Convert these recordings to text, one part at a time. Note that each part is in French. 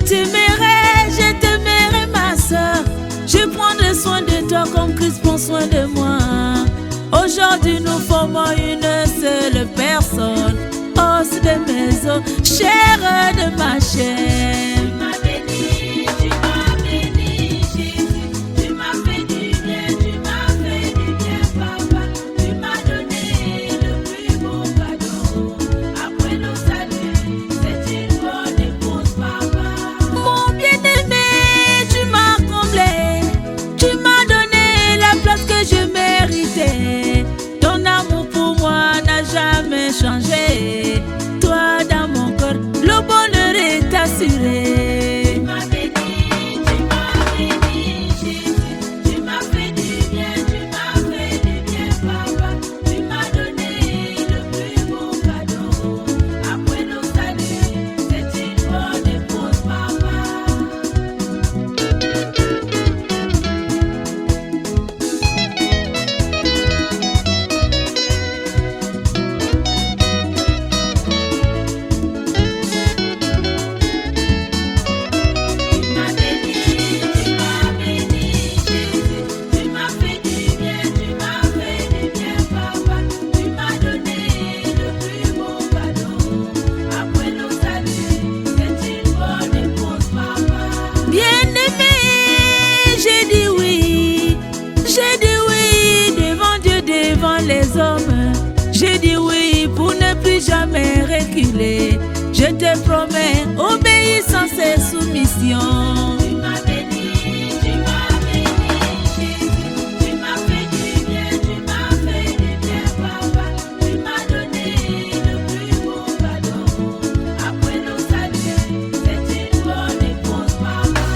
je t'aimerai ma soeur. Je prendrai soin de toi comme Christ prend soin de moi. Aujourd'hui nous formons une seule personne, os de mes os, chair de ma chair. Ton amour pour moi n'a jamais changé. Toi dans mon cœur, le bonheur est assuré. Tu m'as béni, Jésus. Tu m'as fait du bien, papa. Tu m'as donné le plus beau cadeau. Après nos saluts, c'est une bonne épouse, papa. Les hommes, j'ai dit oui pour ne plus jamais reculer. Je te promets obéissance et soumission. Tu m'as béni, Jésus. Tu m'as fait du bien, papa. Tu m'as donné le plus beau cadeau. Après nos saluts, c'est une bonne épouse, papa.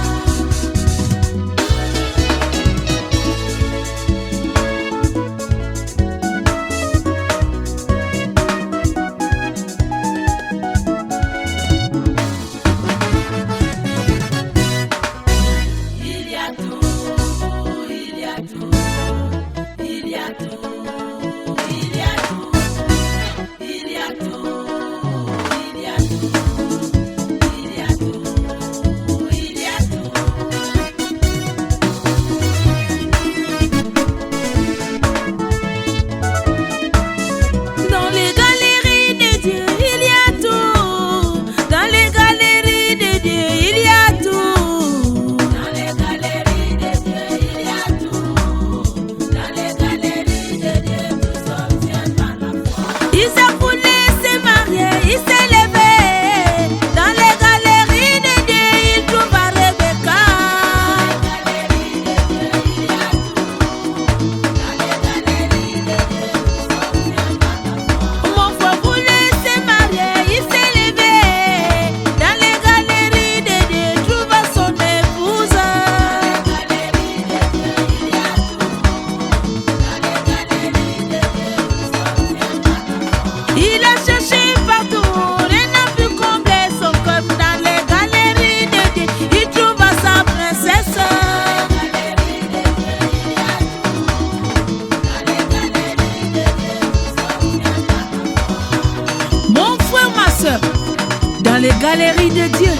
Dans les galeries de Dieu,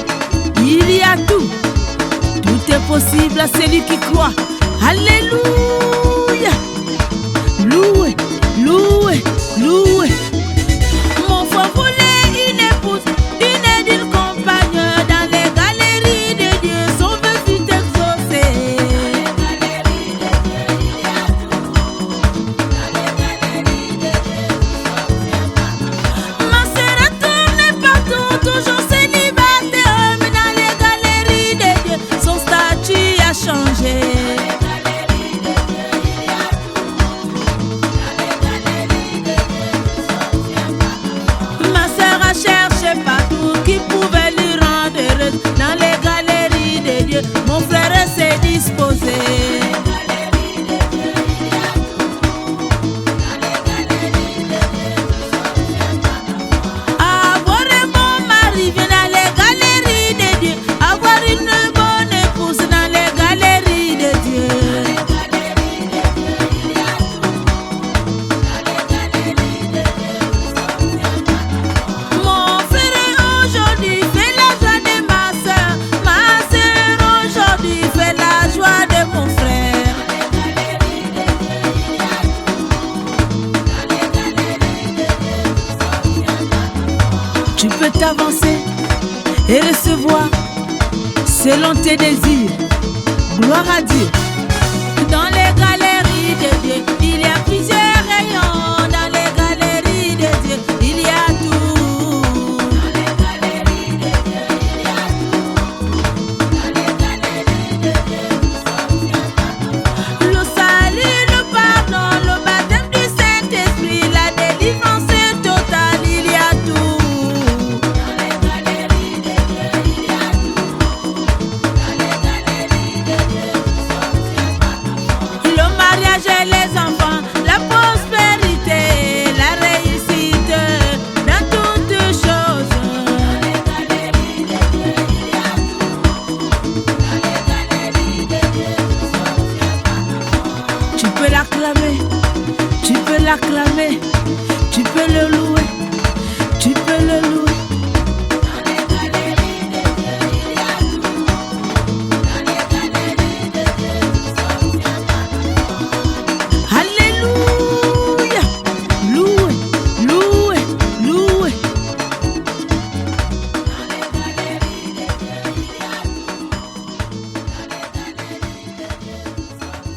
il y a tout. Tout est possible à celui qui croit. Alléluia. Loué, loué, loué. Mon frère voulait une épouse, une compagne. Dans les galeries de Dieu, son vœu fut exaucé. Dans les galeries de Dieu, il y a tout. Dans les galeries de Dieu, ma sœur a tourné partout, toujours célibataire. Mais dans les galeries de Dieu, son statut a changé. Dans les galeries de selon tes désirs. Gloire à Dieu. Dans les galeries de Dieu, il y a plusieurs rayons. Dans les galeries de Dieu, il y a tout. Dans les galeries de Dieu, il y a tout. Dans les galeries de Dieu, nous sommes le salut, le pardon, le baptême du Saint-Esprit, la délivrance totale, il y a tout. Dans les galeries de Dieu, il y a tout. Dans les galeries de Dieu, nous sommes le mariage et les enfants, la prospérité, la réussite dans toutes choses. Dans les galeries de Dieu, il y a tout. Dans les galeries de Dieu, nous sommes tu peux l'acclamer, tu peux l'acclamer, tu peux le louer, tu peux le louer. Dans les galeries de Dieu, il y a tout. Dans les galeries de Dieu, nous sommes alléluia, loué, loué, loué. Dans les galeries de Dieu, il y a tout. Dans les galeries de Dieu, nous sommes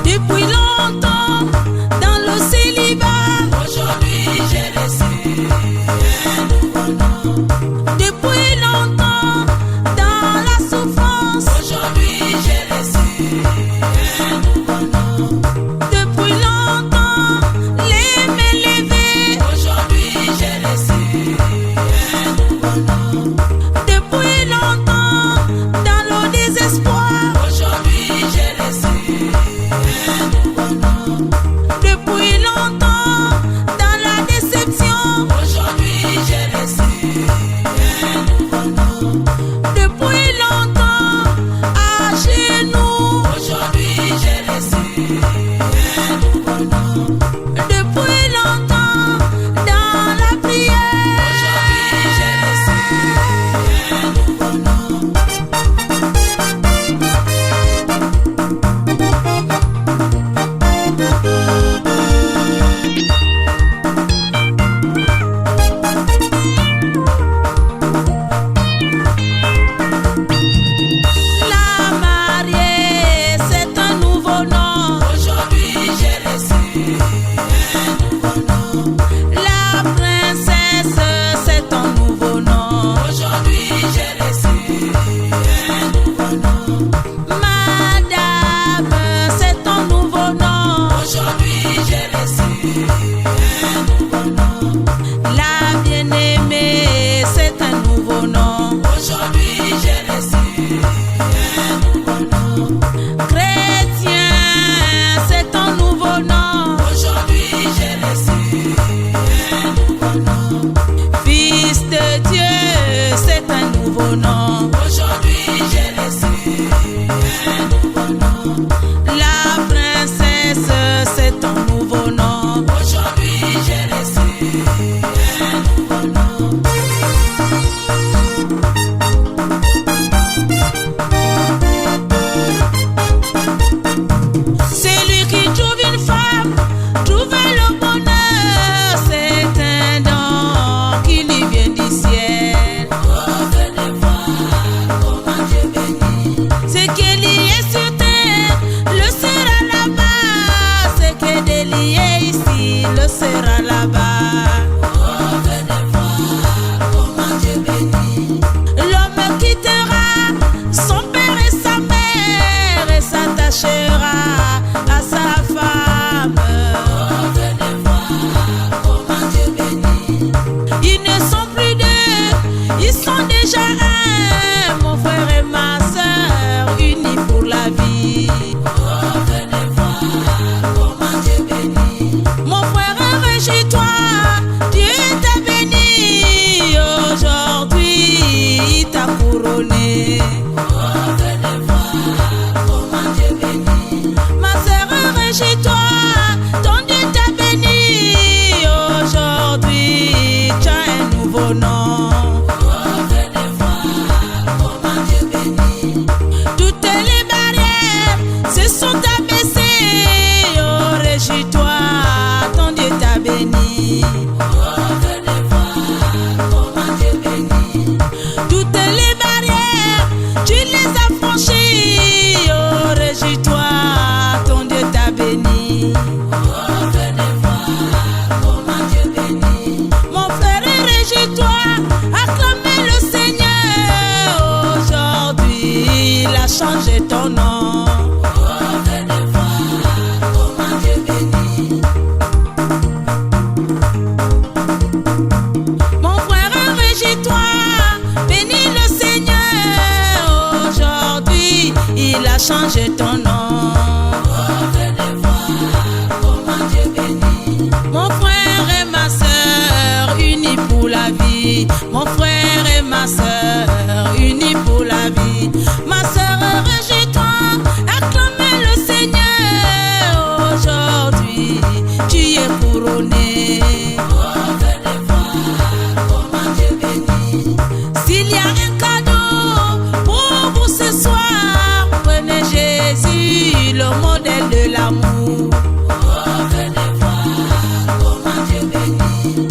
depuis longtemps dans le célibat, aujourd'hui j'ai reçu un nouveau nom. Depuis longtemps dans la souffrance, aujourd'hui j'ai reçu un nouveau nom. Depuis longtemps les mains levées, aujourd'hui j'ai reçu un nouveau nom. Depuis longtemps dans le désespoir, aujourd'hui j'ai reçu un nouveau nom. Depuis longtemps dans la déception, aujourd'hui j'ai reçu un nouveau nom. Depuis longtemps à genoux, aujourd'hui j'ai reçu un nouveau nom. Depuis longtemps dans la prière, aujourd'hui j'ai reçu un nouveau nom. La mariée, c'est un nouveau nom. Aujourd'hui j'ai reçu un nouveau nom. La princesse, c'est un nouveau nom. Aujourd'hui j'ai reçu un nouveau nom. Madame, c'est un nouveau nom. Aujourd'hui j'ai reçu un nouveau nom. La bien-aimée, c'est un nouveau nom. Aujourd'hui j'ai reçu un nouveau nom. Chrétien, c'est un nouveau nom. Aujourd'hui j'ai reçu un nouveau nom. Fils de Dieu, c'est un nouveau nom. Aujourd'hui j'ai reçu un nouveau nom. La princesse, c'est un nouveau nom. Aujourd'hui j'ai reçu un nouveau nom. Celui qui trouve une femme, trouve le bonheur. C'est un don qui lui vient du ciel. Oh, venez voir comment Dieu bénit. Ce qui est lié sur terre, le sera là-bas. Ce qui est délié ici, le sera là-bas. Oh, venez voir comment Dieu bénit. L'homme quittera son père et sa mère et s'attachera à sa femme. Oh, venez voir comment Dieu bénit. Ils ne sont plus deux, ils sont déjà un. Mon frère et ma soeur unis. change ton nom. Oh, venez voir comment Dieu bénit. Mon frère, régis-toi, bénis le Seigneur. Aujourd'hui, il a changé ton nom. Oh, venez voir comment Dieu bénit. Mon frère et ma sœur, unis pour la vie. Mon frère et ma sœur, unis pour la vie. Ma sœur, régis-toi, acclamez le Seigneur. Aujourd'hui, tu es couronné. Oh, venez voir comment Dieu bénit. S'il y a un cadeau pour vous ce soir, prenez Jésus, le modèle de l'amour. Oh, venez voir comment Dieu bénit.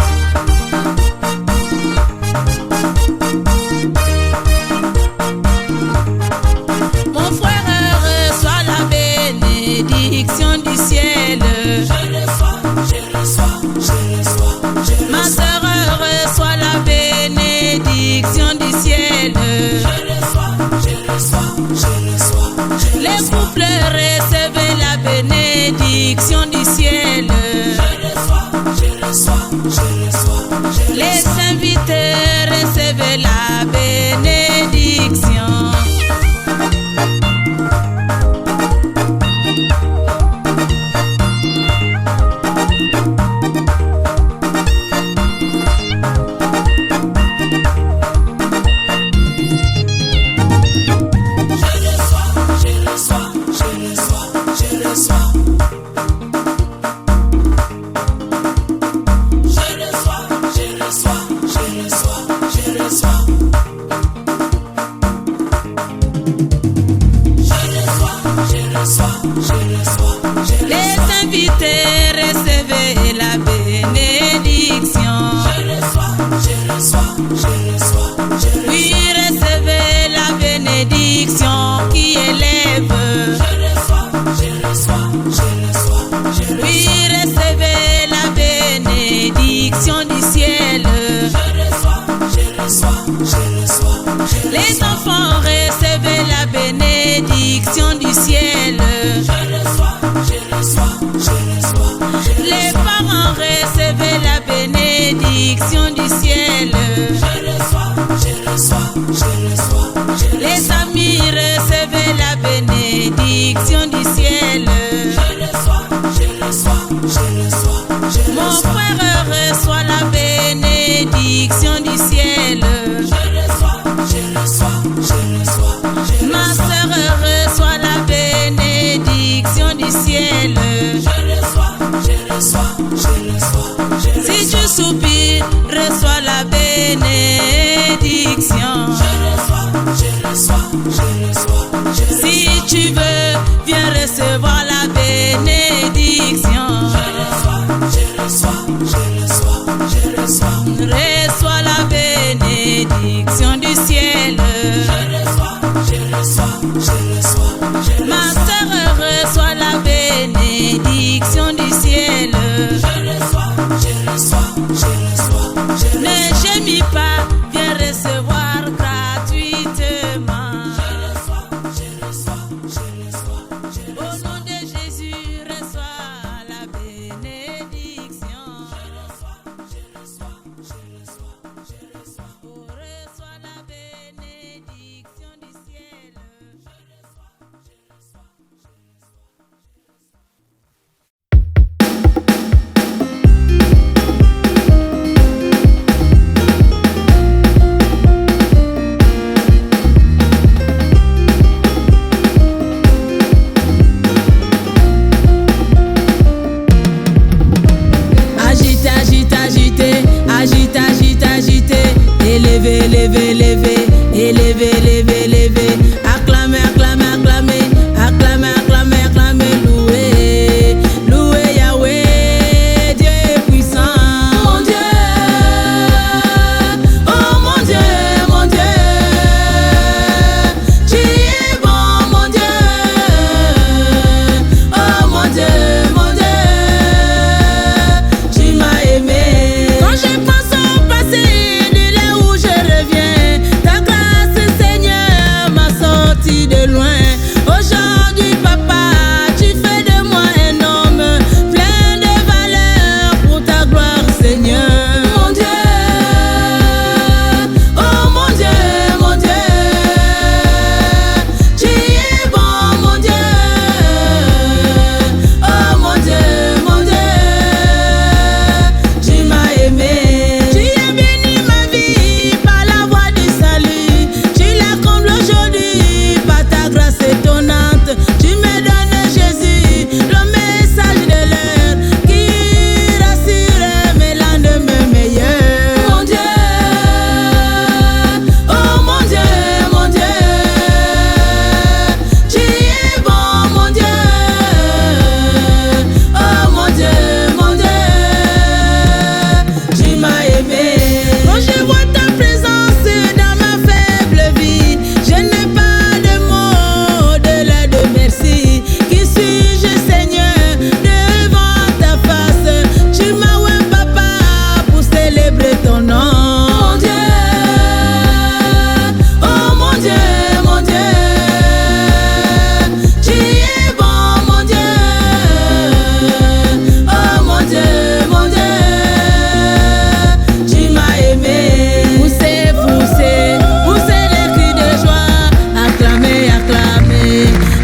Mon frère, reçois la bénédiction du ciel. Je reçois, je reçois, je reçois, je reçois. Ma sœur, reçois la bénédiction du ciel. Je reçois, je reçois, je reçois, je reçois. Les couples, recevez la bénédiction du ciel. Je reçois, je reçois, je reçois, je reçois. Les invités, recevez la bénédiction. Les invités, recevez la bénédiction. Je reçois, je reçois, je reçois, je reçois. Oui, recevez la bénédiction qui élève. Je reçois, je reçois, je reçois, je reçois. Oui, recevez la bénédiction du ciel. Je reçois, je reçois, je reçois, je reçois. Les enfants, recevez la bénédiction du ciel. Je reçois, je reçois, je reçois, je reçois. Les parents, recevez la bénédiction du ciel. Je reçois, je reçois, je reçois, je reçois. Les amis, recevez la bénédiction du ciel. Je reçois, je reçois, je reçois, je reçois. Mon frère, reçoit la bénédiction du ciel. Je reçois, je reçois, je reçois, je reçois. Ma sœur, reçoit la bénédiction du ciel. Je reçois, je reçois, je reçois, je reçois. Si tu soupires, reçois la bénédiction. Je reçois, je reçois, je reçois, je reçois. Si tu veux, viens recevoir la bénédiction. Je reçois, je reçois, je reçois, je reçois. Reçois la bénédiction du ciel. Je reçois, je reçois, je reçois, je reçois. Ma sœur, reçoit la bénédiction du ciel. Je reçois, je reçois, je reçois, je reçois. Ne gémis pas, viens recevoir gratuitement. Je reçois, je reçois, je reçois, je reçois. Au nom de Jésus, reçois la bénédiction. Je reçois, je reçois, je reçois, je reçois. Oh, reçois la bénédiction du ciel. Je reçois, je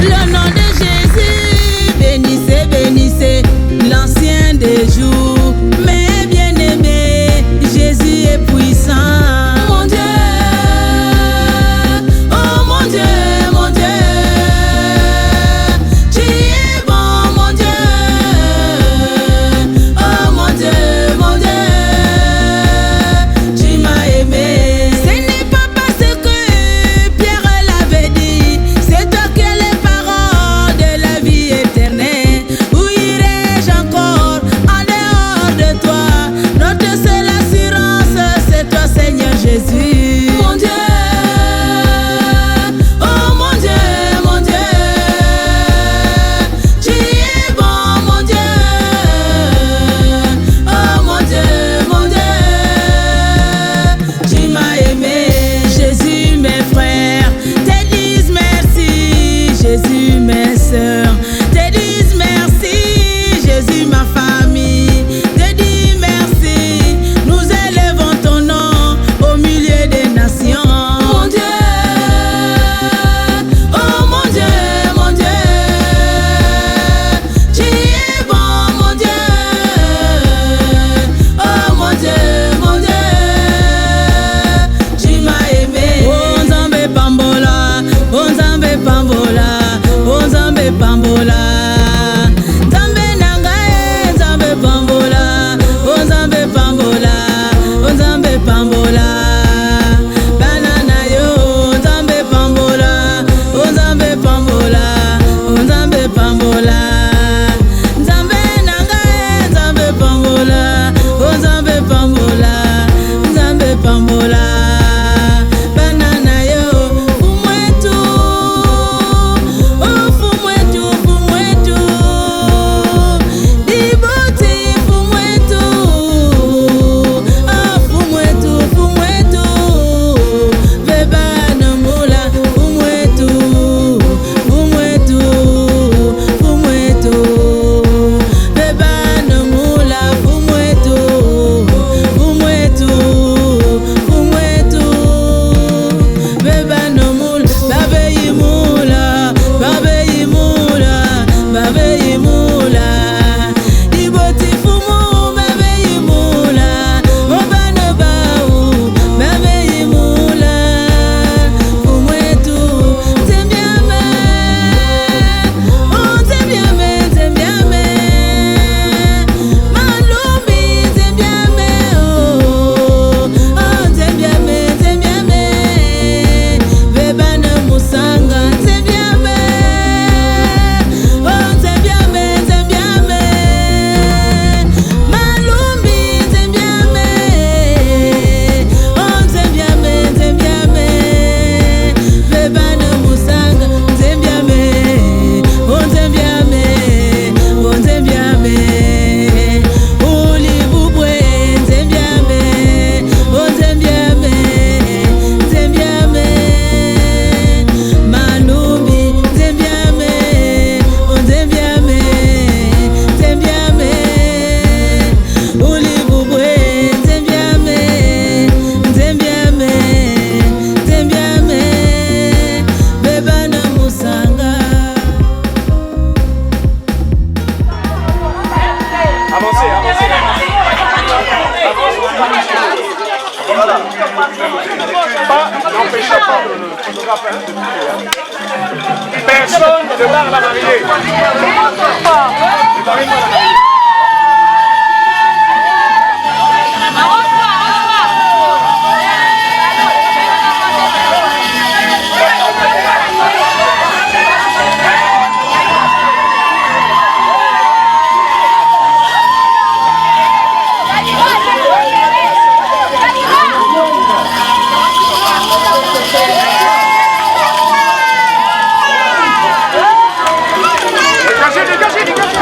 Le nom de Jésus, bénissez, bénissez l'ancien des jours. Mes bien-aimés, Jésus est puissant. Mon Dieu, oh mon Dieu, mon Dieu, tu es bon, mon Dieu. Oh mon Dieu, mon Dieu, tu m'as aimé. Ce n'est pas parce que Pierre l'avait dit, c'est toi qui as les paroles de la vie éternelle. Où irai-je encore en dehors de toi? Notre seule assurance, c'est toi, Seigneur Jésus. Mon Dieu, oh mon Dieu, mon Dieu, tu es bon, mon Dieu. Oh mon Dieu, mon Dieu, tu m'as aimé. Jésus, mes frères, te disent merci. Jésus, mes sœurs, te disent merci. Jésus, ma famille, te dit merci. Nous élevons ton nom au milieu des nations. Mon Dieu, oh mon Dieu, mon Dieu, tu es bon, mon Dieu. Oh mon Dieu, mon Dieu, tu m'as aimé. Oh Nzambe Pambola, oh Nzambe Pambola, oh Nzambe Pambola. Nzambe nangae, Nzambe Pambola, oh Nzambe Pambola, oh Nzambe Pambola. Banana yo, Nzambe Pambola, oh Nzambe Pambola, oh Nzambe Pambola. Nzambe nangae, Nzambe Pambola, oh Nzambe Pambola, Nzambe Pambola. Banana yo, fumwetu, oh fumwetu, fumwetu. Diboti fumwetu, ah fumwetu, fumwetu. Bebana mula, fumwetu, fumwetu, fumwetu. Bebana mula, fumwetu, fumwetu, fumwetu. Bebana mula, babe yimula, babe yimula, babe yimula. Diboti fumu, babe yimula, obana bau, babe yimula. Fumwetu, nzembiame, oh nzembiame, nzembiame. Malumbi, nzembiame, oh, oh nzembiame, nzembiame. Bebana musanga, nzembiame, oh nzembiame, nzembiame. Malumbi, nzembiame, oh nzembiame, nzembiame. Bebana musanga, nzembiame, oh nzembiame, oh nzembiame. Ulibubwe, nzembiame, oh nzembiame, nzembiame. Malumbi, nzembiame, oh nzembiame, nzembiame. Ulibubwe, nzembiame, nzembiame, nzembiame. Bebana musanga. Avancez, avancez. Voilà. N'empêchez pas le photographe de filmer. Personne ne barre la mariée. Ne barrez pas la mariée. Dégagez, dégagez, dégagez.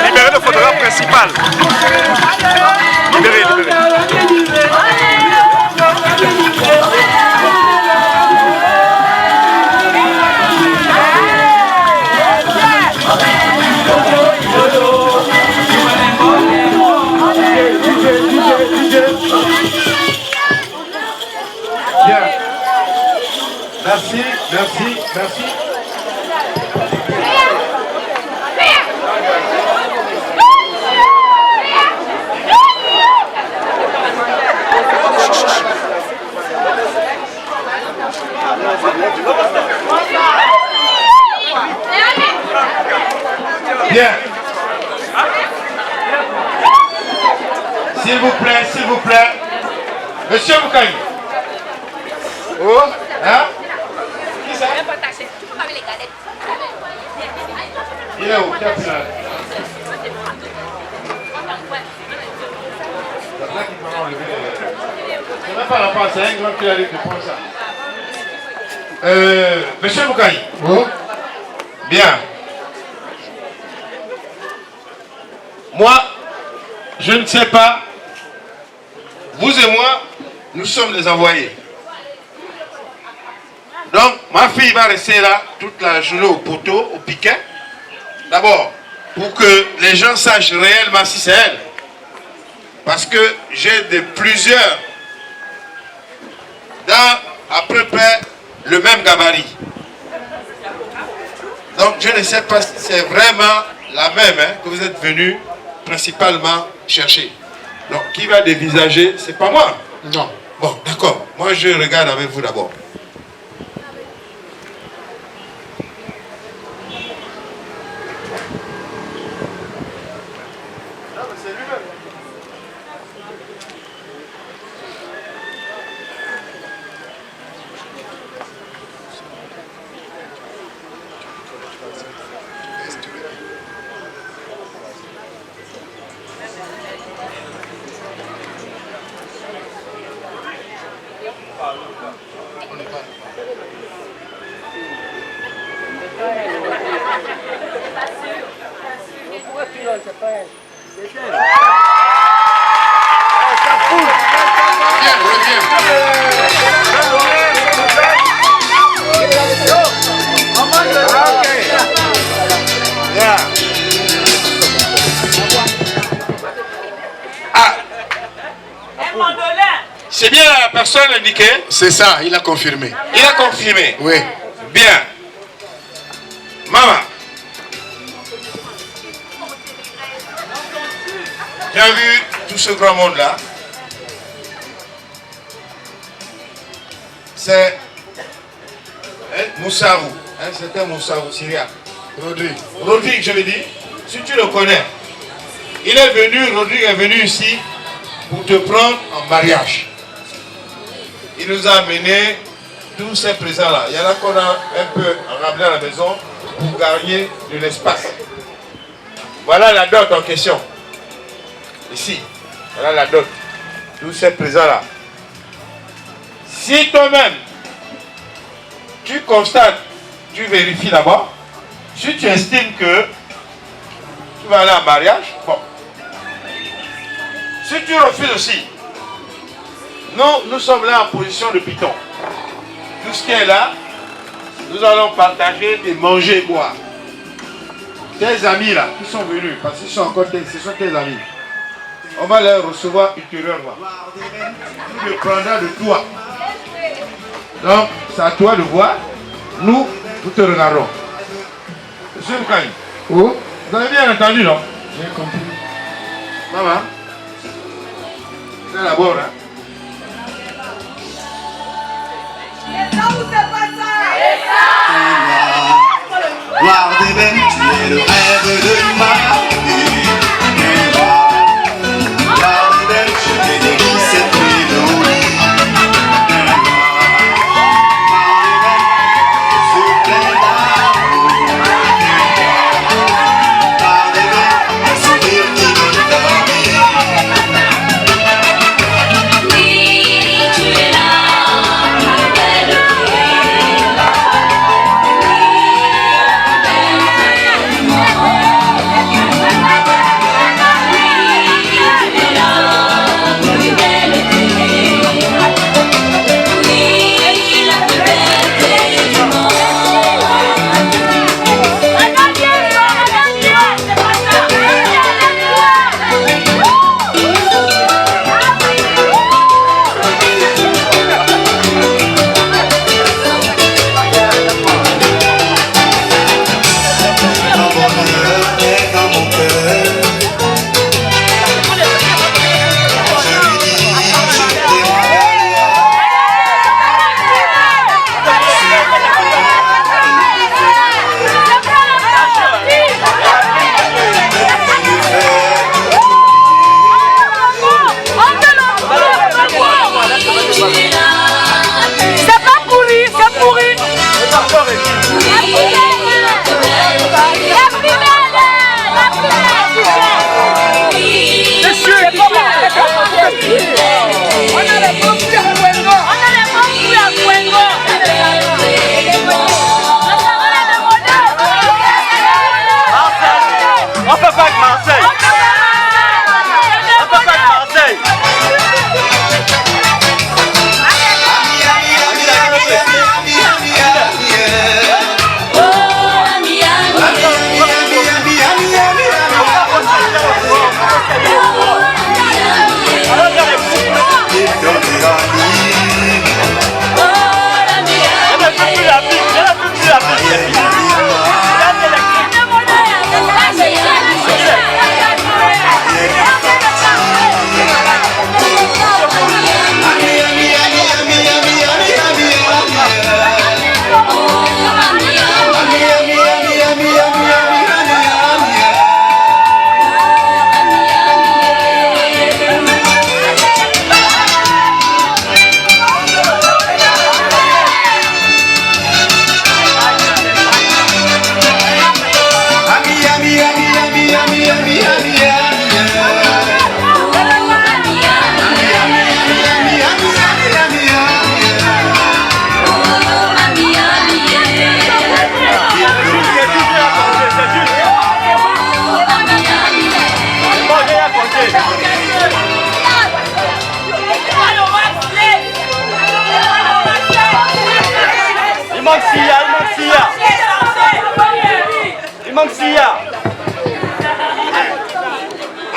Libérez le photographe principal. Libérez, Bien. Merci, merci, merci. Bien. S'il vous plaît, s'il vous plaît. Monsieur Moukaï. Oh, hein? Qui ça? Il est où? Qui a pris là? C'est même pas la part, c'est un grand qui arrive de prendre ça. Monsieur Moukaï. Oh. Bien. Moi, je ne sais pas. Vous et moi, nous sommes les envoyés. Donc, ma fille va rester là toute la journée au poteau, au piquet. D'abord, pour que les gens sachent réellement si c'est elle. Parce que j'ai plusieurs dans à peu près le même gabarit. Donc, je ne sais pas si c'est vraiment la même que vous êtes venu principalement chercher. Donc, qui va dévisager? C'est pas moi. Non. Bon, d'accord. Moi, je regarde avec vous d'abord. C'est bien la personne indiquée? C'est ça, il a confirmé. Il a confirmé? Oui. Bien. Maman. J'ai vu tout ce grand monde-là. C'est Moussaou. C'était Moussaou, Syria. Rodrigue, je veux dire. Si tu le connais. Il est venu, Rodrigue est venu ici pour te prendre en mariage. Il nous a amené tous ces présents-là. Il y en a qu'on a un peu ramené à la maison pour gagner de l'espace. Voilà la dot en question. Ici, voilà la dot. Tous ces présents-là. Si toi-même, tu constates, tu vérifies d'abord, si tu estimes que tu vas aller en mariage, bon. Si tu refuses aussi, nous sommes là en position de python. Tout ce qui est là, nous allons partager et manger et boire. Tes amis là, qui sont venus, parce qu'ils sont encore ce sont tes amis. On va les recevoir ultérieurement. Tu le prendras de toi. Donc, c'est à toi de voir. Nous te regardons. Monsieur Moukaï, vous avez bien entendu, non? J'ai compris. Maman, c'est d'abord, hein? ou c'est pas ça? C'est ça. Gloire d'ébène, tu es le rêve de ma vie. Gloire d'ébène, je bénis cette nuit de rouge.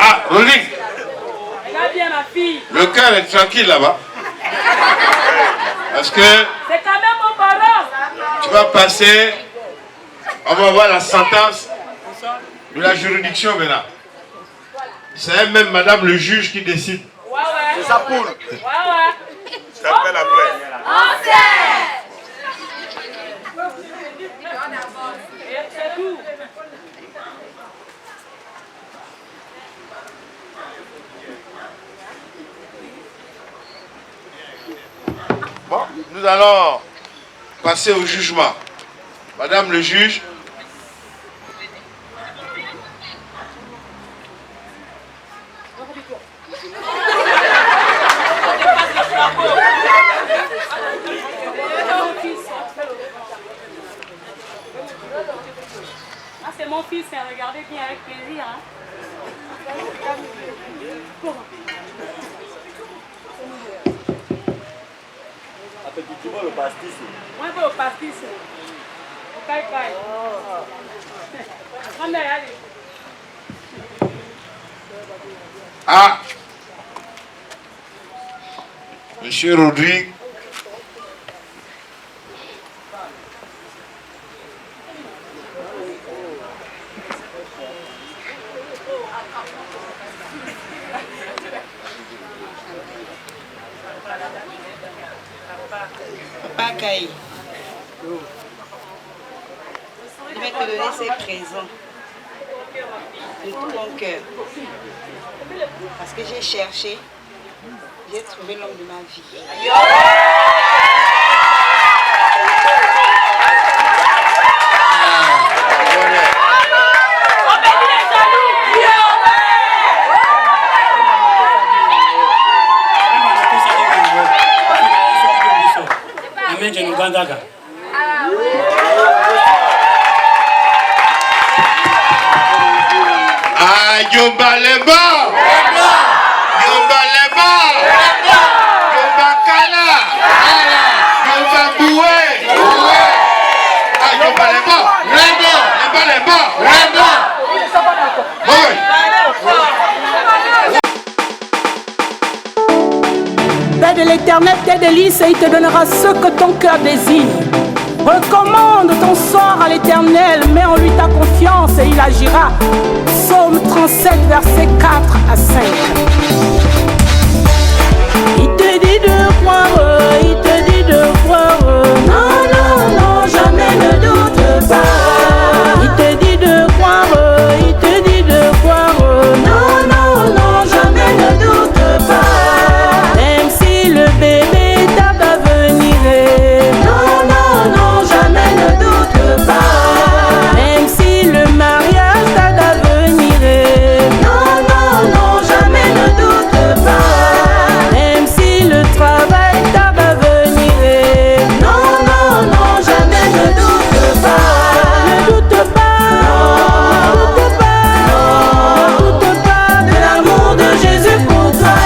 Ah, Rodrigue. Le cœur est tranquille là-bas. Parce que c'est quand même mon parent. Tu vas passer, on va voir la sentence de la juridiction maintenant. C'est elle-même, madame le juge, qui décide. Ouais, ouais. C'est sa poule. Ouais, ouais. Ça s'appelle après. On sait. C'est tout. Bon, nous allons passer au jugement. Madame le juge. Ah, c'est mon fils, hein. Regardez bien avec plaisir. Hein. Tu vois le pastis. Moi, je vais au pastis. Au caille-caille. Allez. Ah, Monsieur Rodrigue. Papa Kaï, je vais te donner ces présents de tout mon cœur. Parce que j'ai cherché, j'ai trouvé l'homme de ma vie. Ah, Yomba Lemba! Yomba Lemba! Yomba Kala! Yomba Boué! Ah, Yomba Lemba! Lemba! Père de l'Éternel, tes délices et il te donnera ce que ton cœur désire. Recommande ton sort à l'Éternel, mets en lui ta confiance et il agira. Psaume 37, versets 4 à 5. Il te dit de croire, il te dit de croire. Non, non, non, jamais ne doute pas. Il te dit de croire, il te dit de croire. Non, non, non, jamais ne doute pas. Même si le bébé tarde à venir. Non, non, non, jamais ne doute pas. Même si le mariage tarde à venir. Non, non, non, jamais ne doute pas. Même si le travail tarde à venir. Non, non, non, jamais ne doute pas. Ne doute pas, non, doute pas, non, doute pas de l'amour de Jésus pour toi.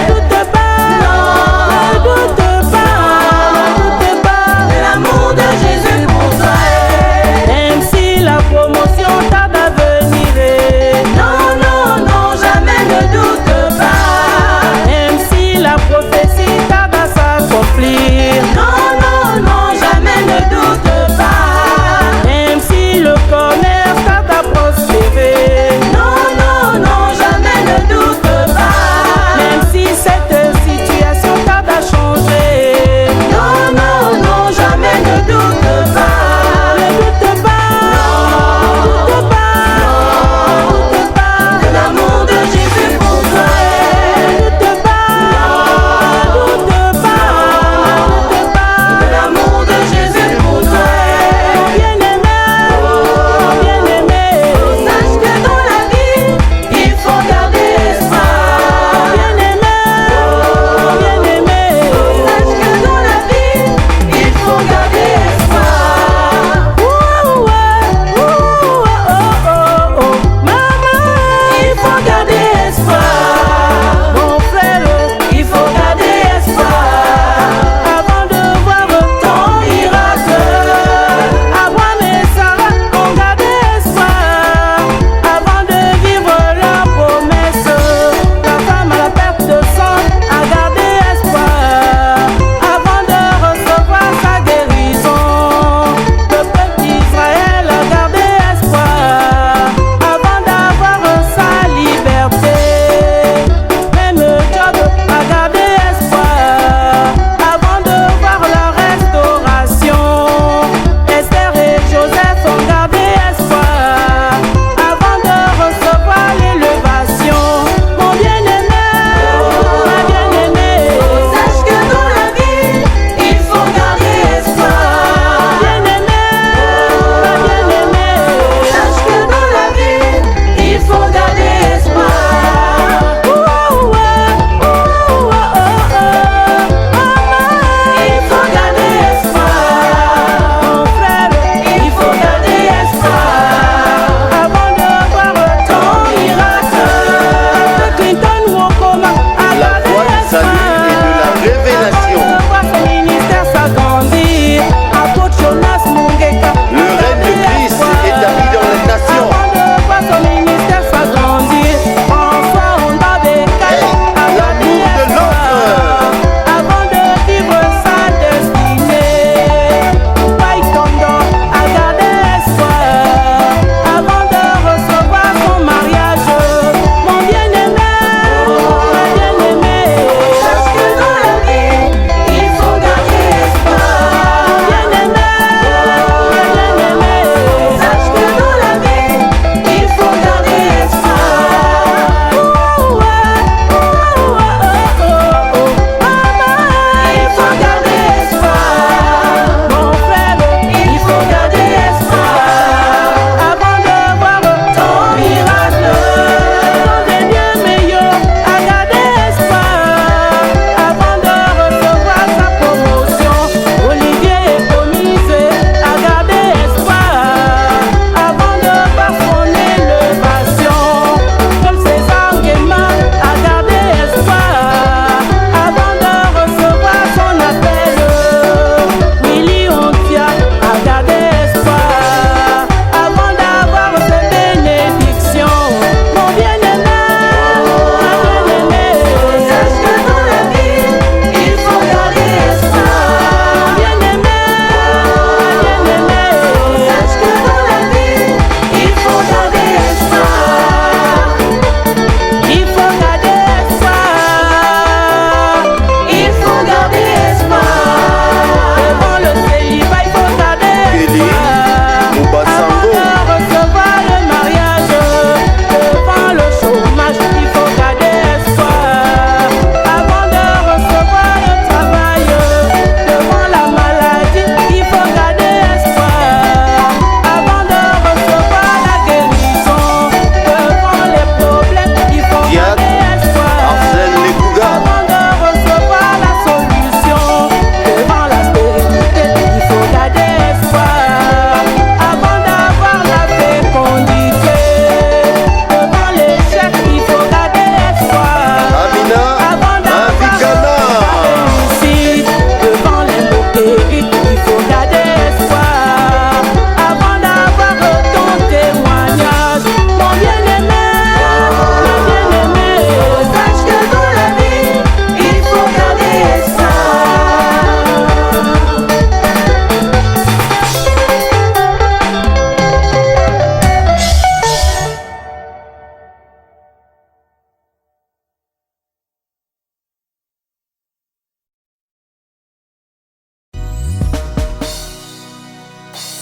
Doute pas, non, doute pas de l'amour de Jésus pour toi. Même si la promotion tarde à venir. Non, non, non, jamais ne doute pas. Même si la prophétie tarde à s'accomplir. Non, non, non, jamais ne doute pas. Même si le commerce tarde à prospérer. Non, non, non, jamais ne doute pas. Même si cette situation tarde à changer. Non, non, non, jamais ne doute pas. Ne doute pas, non, doute pas de l'amour de Jésus pour toi. Doute pas, non, doute pas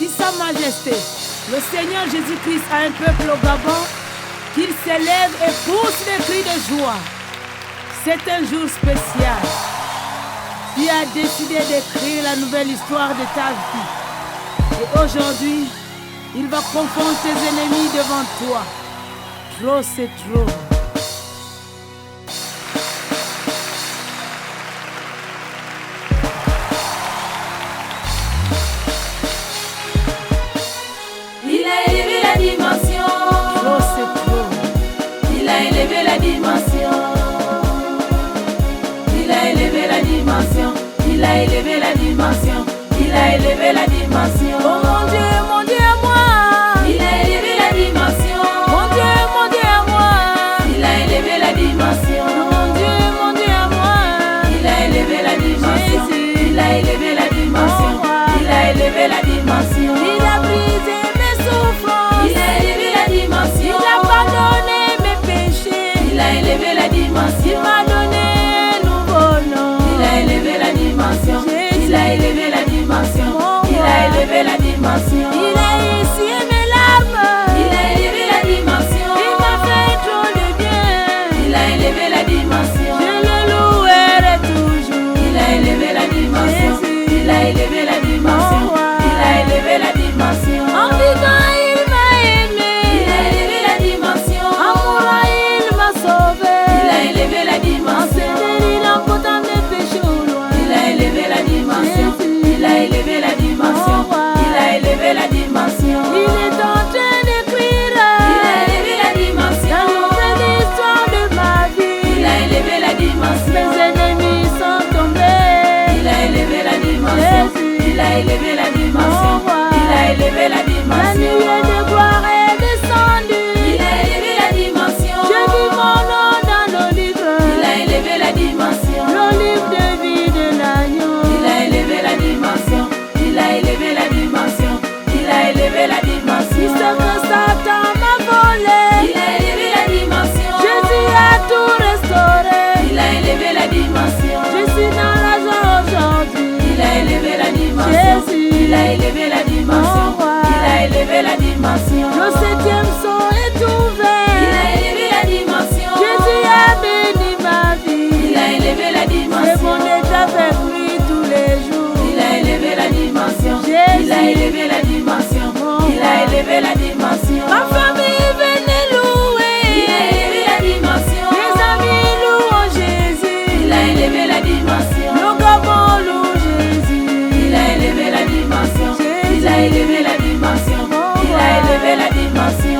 Si Sa Majesté, le Seigneur Jésus-Christ a un peuple au Gabon, qu'il s'élève et pousse des cris de joie. C'est un jour spécial. Tu as décidé d'écrire la nouvelle histoire de ta vie. Et aujourd'hui, il va confondre tes ennemis devant toi. Trop, c'est trop. Il a élevé la dimension. Trop, c'est trop. Il a élevé la dimension. Il a élevé la dimension. Il a élevé la dimension. Il a élevé la dimension. Oh mon Dieu à moi. Il a élevé la dimension. Mon Dieu à moi. Il a élevé la dimension. Mon Dieu à moi. Il a élevé la dimension. Jésus. Il a élevé la dimension. Il a élevé la dimension. Il a brisé mes souffrances. Il a élevé la dimension. Il a pardonné mes péchés. Il a élevé la dimension. Il m'a donné un nouveau nom. Il a élevé la dimension. Jésus. Il a élevé la dimension. Mon Il roi. a élevé la dimension. Il a essuyé mes larmes. Il a élevé la dimension. Il m'a fait trop de bien. Il a élevé la dimension. Je le louerai toujours. Il a élevé la dimension. Jésus. Il a élevé la dimension. Mon roi. Il a élevé la dimension. En vivant, il m'a aimé. Il a élevé la dimension. En mourant, il m'a sauvé. Il a élevé la En dimension. s'éteignant pourtant mes péchés au loin. Il a élevé la dimension. Il a élevé la dimension. Il a élevé la dimension. Il est en train d'écrire Il a élevé la dimension. la nouvelle histoire de ma vie. Il a élevé la dimension. Mes ennemis sont tombés. Il a élevé la dimension. Jésus. Il a élevé la dimension. Mon roi. Il a élevé la La dimension. nuée de gloire est descendue. Il a élevé la dimension. J'ai vu mon nom dans le livre. Il a élevé la dimension. Le livre de vie de l'agneau. Il a élevé la dimension. Il a élevé la dimension. Il a élevé la dimension. Ce que Satan m'a volé. Il a élevé la dimension. Jésus a tout restauré. Il a élevé la dimension. Je suis dans la joie aujourd'hui. Il a élevé la dimension. Jésus. Il a élevé la dimension. Mon roi. Il a élevé la dimension. Le 7e son est Il a ouvert. élevé la dimension. Jésus a béni ma vie. Il a élevé la C'est dimension. mon état avec lui tous les jours. Il a élevé la dimension. Jésus. Il a élevé la dimension. Il a élevé la dimension. Ma famille venez louer. Il a élevé la dimension. Mes amis louent Jésus. Il a élevé la dimension. Le Gabon loue Jésus. Il a élevé la dimension. Il a élevé la dimension. Il a élevé la dimension.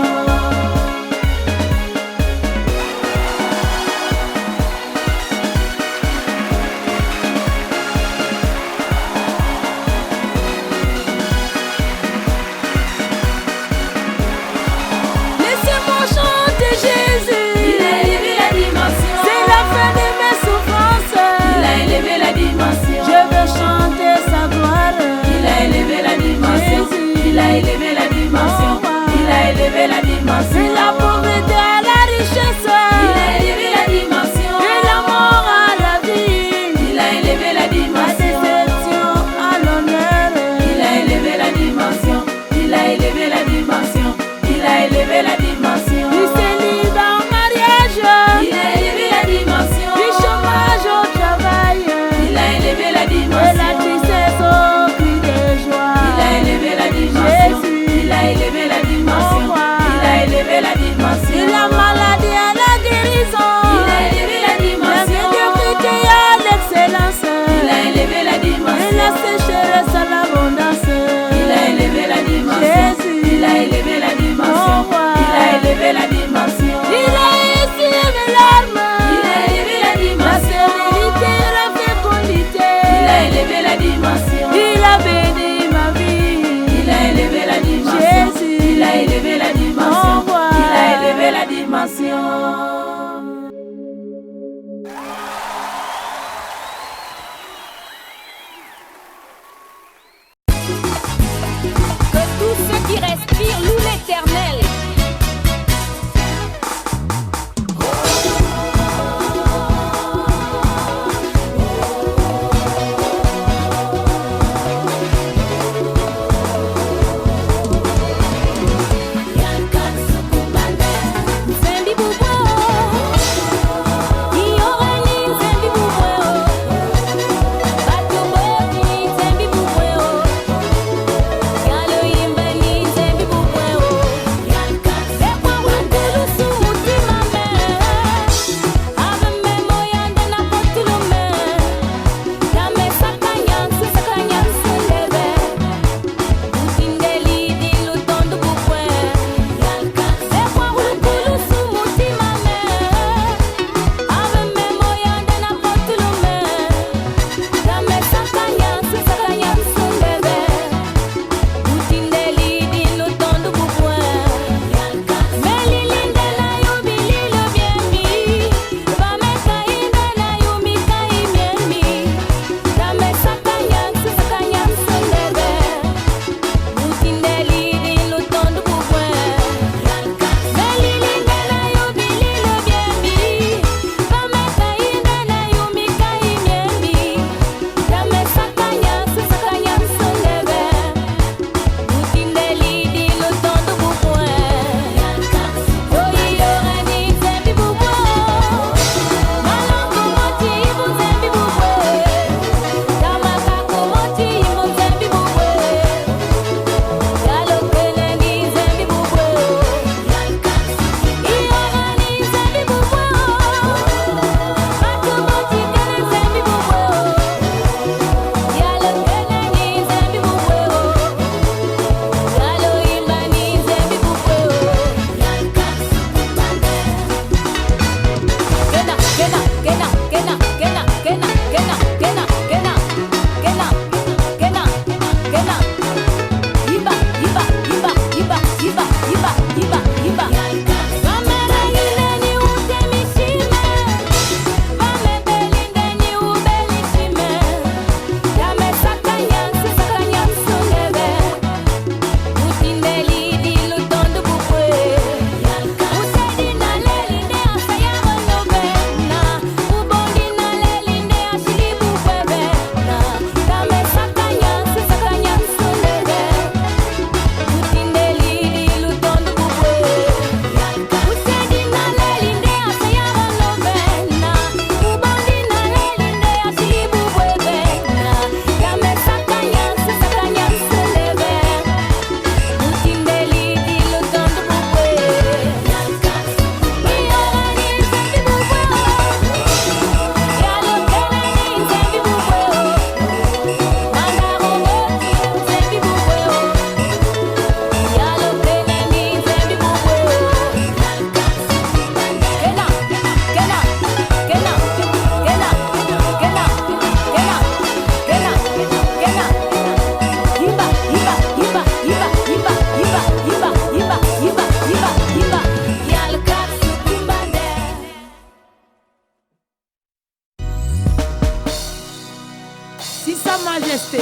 Si Sa Majesté,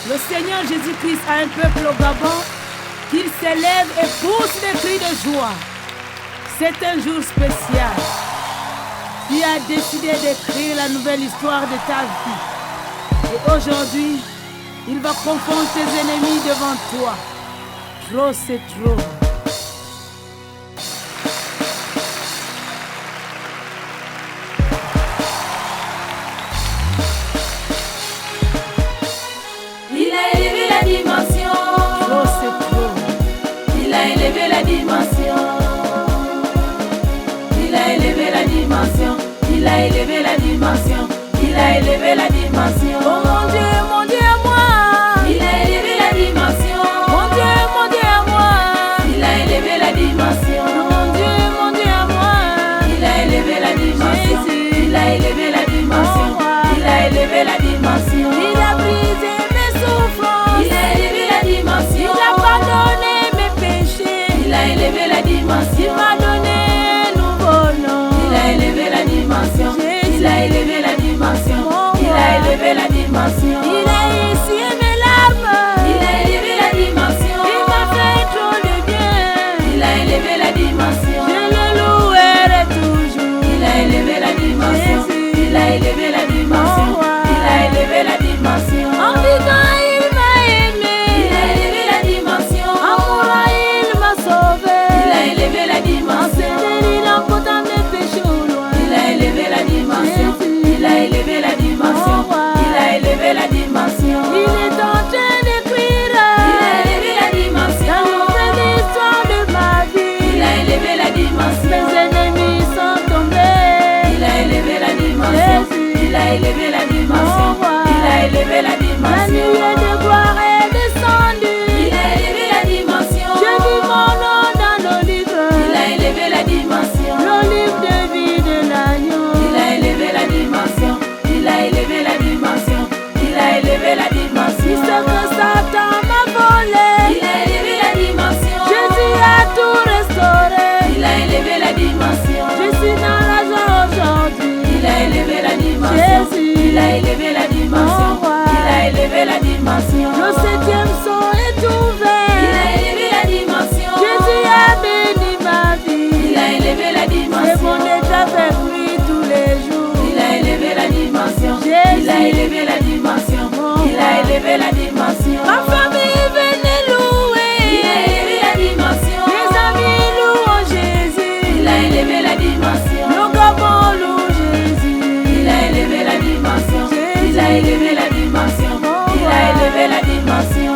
le Seigneur Jésus-Christ a un peuple au Gabon, qu'il s'élève et pousse des cris de joie. C'est un jour spécial. Tu as décidé d'écrire la nouvelle histoire de ta vie. Et aujourd'hui, il va confondre tes ennemis devant toi. Trop, c'est trop. Il a élevé la dimension. Trop, c'est trop. Il a élevé la dimension. Il a élevé la dimension. Il a élevé la dimension. Il a élevé la dimension. Oh mon Dieu à moi. Il a élevé la dimension. Mon Dieu à moi. Il a élevé la dimension. Mon Dieu à moi. Il a élevé la dimension. Jésus. Il a élevé la dimension. Il a élevé la dimension. Il a brisé mes souffrances. Il a élevé la dimension. Il a pardonné mes péchés. Il a élevé la dimension. Il m'a donné un nouveau nom. Il a élevé la dimension. Il a élevé la dimension. Il a élevé la dimension. Il a essuyé mes larmes. Il a élevé la dimension. Il m'a fait trop de bien. Il a élevé la dimension. Je le louerai toujours. Il a élevé la dimension. Il a élevé la dimension. Il a élevé la dimension. En vivant, il m'a aimé. Il a élevé la dimension. En mourant, il m'a sauvé. Il a élevé la En dimension. s'édérivant, portant mes péchés au loin. Il a élevé la dimension. Il a élevé la dimension. Il a élevé la dimension. Il est en train d'écrire. Il a élevé la dimension. La nouvelle histoire de ma vie. Il a élevé la dimension. Mes ennemis sont tombés. Il a élevé la dimension. Il a élevé la dimension. Il a élevé la La dimension. nuée de gloire est descendue. Il a élevé la dimension. Je vis mon nom dans le livre. Il a élevé la dimension. Le livre de vie de l'agneau. Il a élevé la dimension. Il a élevé la dimension. Il a élevé la dimension. Ce que Satan m'a volé. Il a élevé la dimension. Jésus a tout restauré. Il a élevé la dimension. Je suis dans la joie aujourd'hui. Il a élevé la dimension. Jésus. Il a élevé la dimension. Il a élevé la dimension. Le 7e son est ouvert. Il a élevé la dimension. Jésus a béni ma vie. Il a élevé la C'est dimension. bon d'être avec lui tous les jours. Il a élevé la dimension. Jésus. Il a élevé la dimension. Il a élevé la dimension. Ma famille venait louer. Il a élevé la dimension. Mes amis louent Jésus. Il a élevé la dimension. Le Gabon loue Jésus. Il a élevé la dimension. Il a élevé la dimension. Il a élevé la dimension.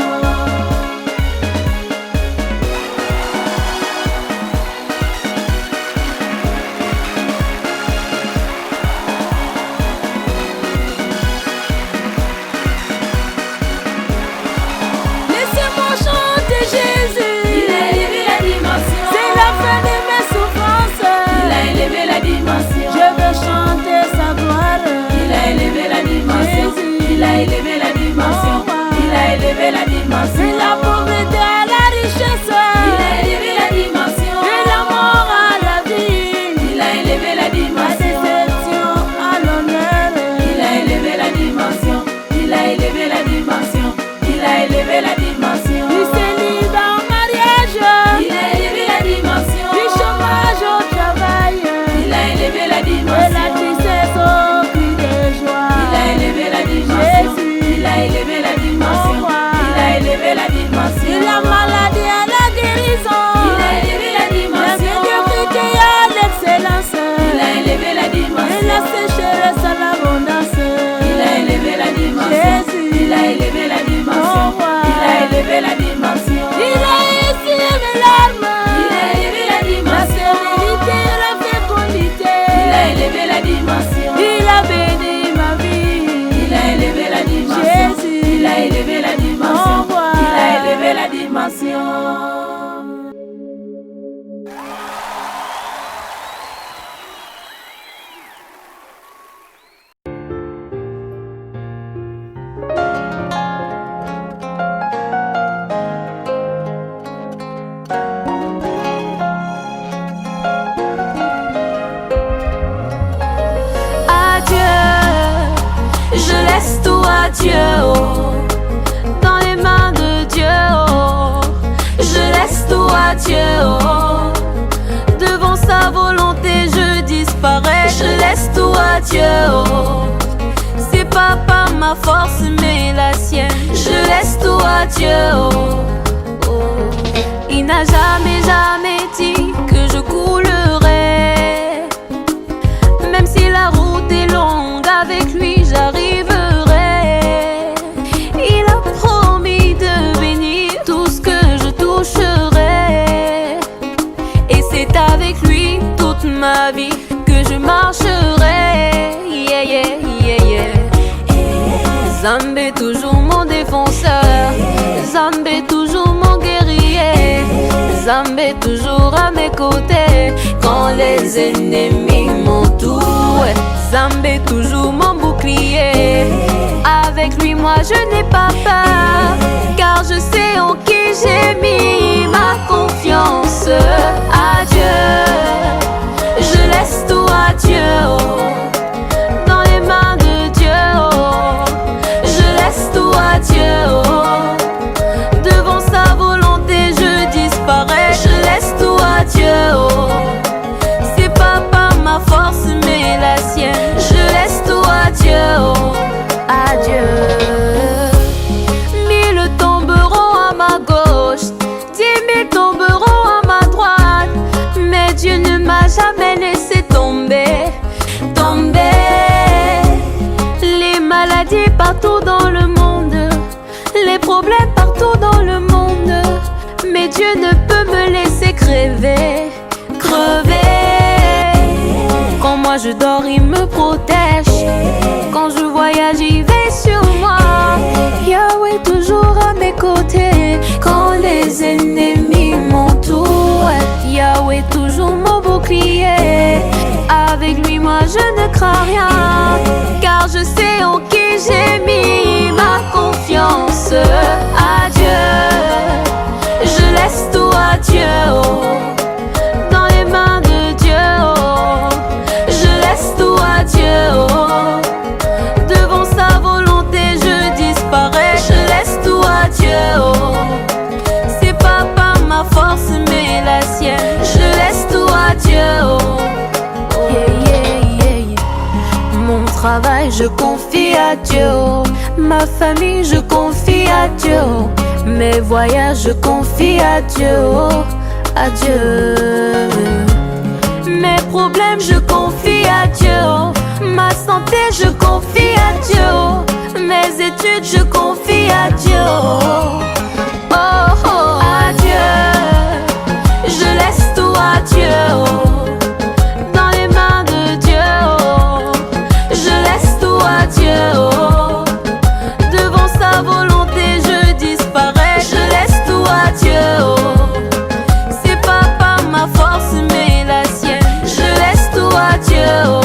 Laissez-moi chanter Jésus. Il a élevé la dimension. C'est la fin de mes souffrances. Il a élevé la dimension. Je veux chanter sa gloire. Il a élevé la dimension. Il a élevé la dimension. Il a élevé la dimension. C'est la pauvreté à la richesse. Il a élevé la dimension. De la mort à la vie. Il a élevé la La dimension. déception à l'honneur. Il a élevé la dimension. Il a élevé la dimension. Il a élevé la dimension. Du célibat au mariage. Il a élevé la dimension. Du chômage au travail. Il a élevé la Et la dimension. tristesse au cri de joie. Il a élevé la dimension. Jésus. Il a élevé la dimension. Il a élevé la dimension. De la maladie à la guérison. Il a élevé la La dimension. médiocrité à l'excellence. Il a élevé la Et la dimension. sécheresse à l'abondance. Il a élevé la dimension. Jésus. Il a élevé la dimension. Il a élevé la dimension. Il a essuyé mes larmes. Il a élevé la La dimension. sérénité et la fécondité. Il a élevé la dimension. Il a béni ma vie. Il a élevé la dimension. Jésus. Il a élevé la dimension. Il a élevé la dimension. Adieu, je laisse tout à Dieu, oh. Dans les mains de Dieu, oh. Je laisse tout à Dieu, oh. Devant sa volonté je disparais. Je laisse tout à Dieu, oh. C'est pas par ma force mais la sienne. Je laisse tout à Dieu, oh. Il n'a jamais dit que je coulerai. Même si la route est longue, avec lui j'arriverai. Il a promis de bénir tout ce que je toucherai. Et c'est avec lui toute ma vie que je marcherai. Yeah, yeah, yeah, yeah. Zambé toujours mon défenseur, Zambé toujours mon guerrier, Zambé toujours à mes côtés quand les ennemis m'entourent. Zambé toujours mon bouclier, avec lui moi je n'ai pas peur, car je sais en qui j'ai mis ma confiance. Adieu, je laisse tout à Dieu, oh. Dans les mains de Dieu, oh. Je laisse tout à Dieu, oh. Devant sa volonté je disparais. Je laisse tout à Dieu, oh. C'est pas par ma force mais la sienne. Je laisse tout à Dieu, oh. Adieu. Mille tomberont à ma gauche, 10 000 tomberont à ma droite, mais Dieu ne m'a jamais laissé tomber. Les maladies partout dans le monde, les problèmes partout dans le monde, mais Dieu ne peut me laisser crever. Quand moi je dors il me protège, quand je voyage il veille sur moi. Yahweh toujours à mes côtés quand les ennemis m'entourent. Yahweh toujours mon bouclier, avec lui moi je ne crains rien, car je sais en qui j'ai mis ma confiance. Adieu, je laisse tout à Dieu, oh. Dans les mains de Dieu, oh. Je laisse tout à Dieu, oh. Devant sa volonté je disparais. Je laisse tout à Dieu, oh. C'est pas par ma force mais la sienne. Je laisse tout à Dieu, oh. Yeah, yeah, yeah, yeah. Mon travail je confie à Dieu, oh. Ma famille je confie à Dieu, oh. Mes voyages je confie à Dieu, oh. À Dieu. Mes problèmes je confie à Dieu, oh. Ma santé je confie à Dieu, oh. Mes études je confie à Dieu, oh. Oh, oh, à Dieu. Je laisse tout à Dieu, oh. Dans les mains de Dieu, oh. Je laisse tout à Dieu, oh. Devant sa volonté je disparais. Je laisse tout à Dieu, oh. C'est pas par ma force mais la sienne. Je laisse tout à Dieu, oh.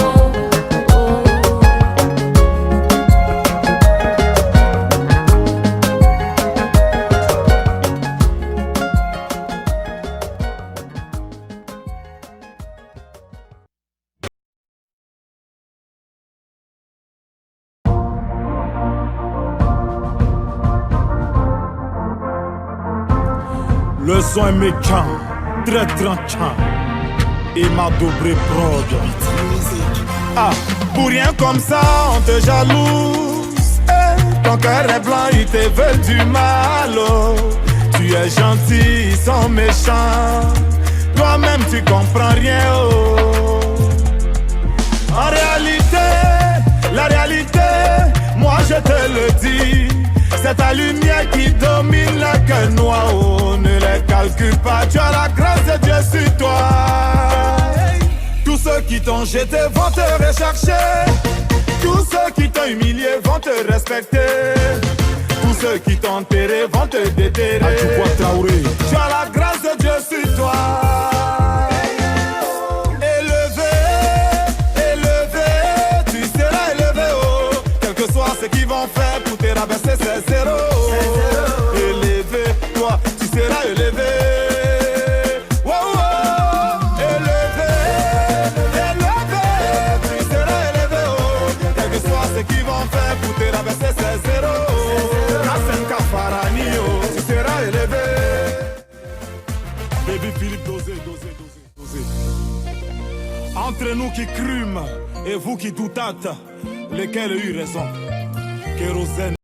Le son est méchant, très tranchant. Et ma double prod. Ah, pour rien comme ça, on te jalouse. Eh, ton cœur est blanc, ils te veulent du mal. Oh. Tu es gentil, ils sont méchants. Toi-même, tu comprends rien. Oh. En réalité, la réalité, moi je te le dis. C'est ta lumière qui domine le cœur noir, oh, ne les calcule pas, tu as la grâce de Dieu sur toi. Tous ceux qui t'ont jeté vont te rechercher, tous ceux qui t'ont humilié vont te respecter, tous ceux qui t'ont enterré vont te déterrer. Tu as la grâce de Dieu sur toi. Élevé, élevé, tu seras élevé, oh, quel que soit ce qu'ils vont faire pour te rabaisser, c'est zéro. Élevé, toi, tu seras élevé. Wow, wow. Élevé, élevé, tu seras élevé, oh, quel que soit ce qu'ils vont faire pour te rabaisser, c'est zéro. David Philippe, dosez. Entre nous qui crûmes et vous qui doutâtes, lesquels ont eu raison? Kérosène.